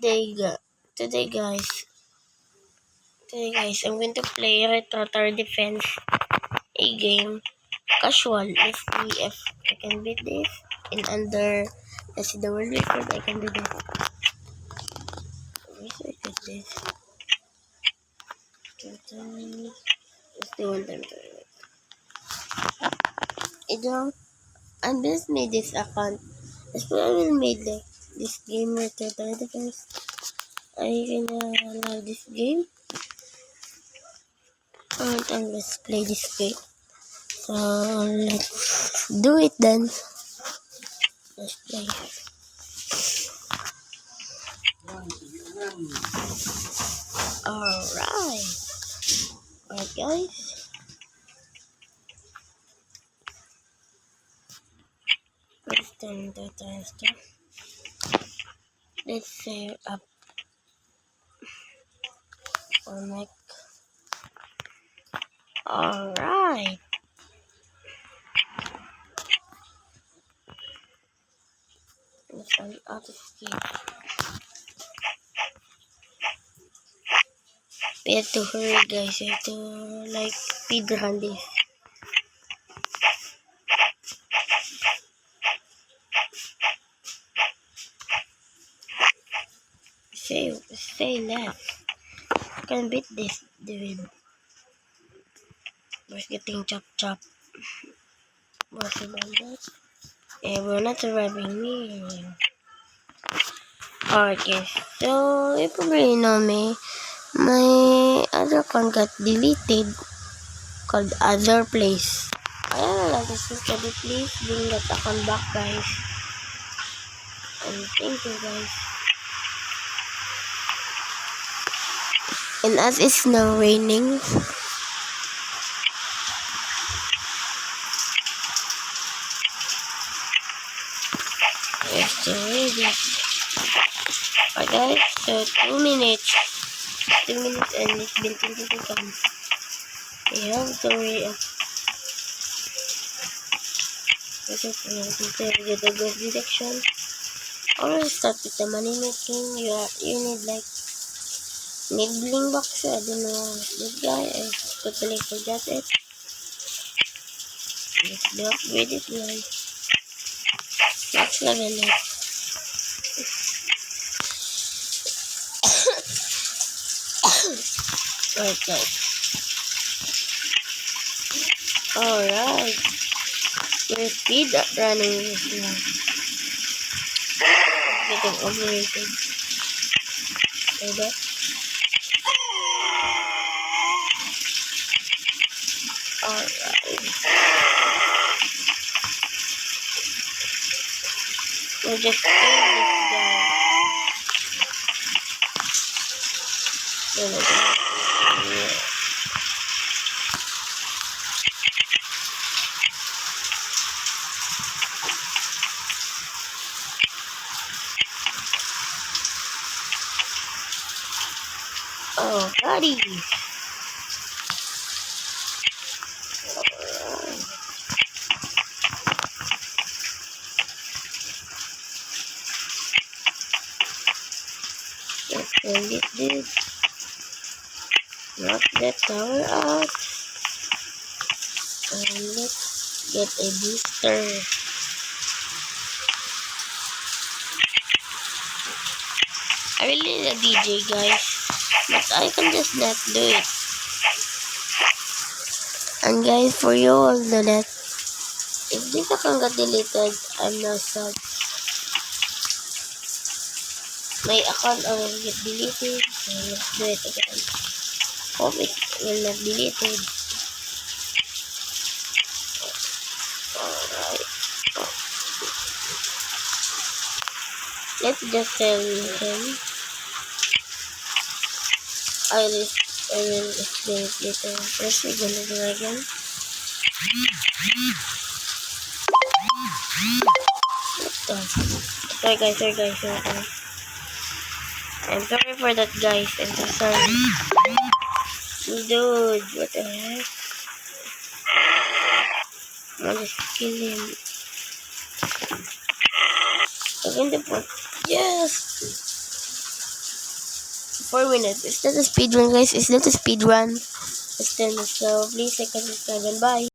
today guys, I'm going to play Retro Tower Defense, a game, casual. Let's see if I can beat this. In under, let's see the world record, I can do this. Let's get this. Let's do one time. I just made this account. That's why I will make like this game Retro Tower Defense. Are you gonna love this game? And let's play this game. So let's do it then. Let's play. Alright. Alright guys. Let's turn the transfer. Let's set up for Mac. Alright. Let's run out of skip. We have to hurry guys. We have to like speed run this. Stay left. I can beat this dude. We're getting chop. What's about that? Yeah, we're not surviving me. Okay, so you probably know me. My other account got deleted called Other Place. I don't know, this is the please bring that account back guys. And thank you guys. And as it's now raining, it's already. Okay, so 2 minutes. 2 minutes and it's been 20 seconds. We have to hurry up. Okay, get the ghost detection. Already start with the money making. You need like bling box. I don't know this guy. I totally forgot it. Let's do upgrade it guys. Let's level it. Right guys. Alright. Your speed running is now getting overrated. See that? Alright. We're just killing this guy. Oh, buddy. Let's send it, dude. Knock that tower out. And let's get a booster. I really need a DJ, guys. But I can just not do it. And guys, for you all know that if this account got deleted, I'm not sad. My account already get deleted, so let's do it again. Hope it will not deleted. Alright. Let's just tell him. I will explain it later. First, we're gonna do again. Sorry guys. I'm sorry for that guys. I'm so sorry. Dude, what the heck? I'll just kill him. I'm going to put. Yes! 4 minutes. Is that a speed run, guys? Is that a speed run? So please like and subscribe and bye.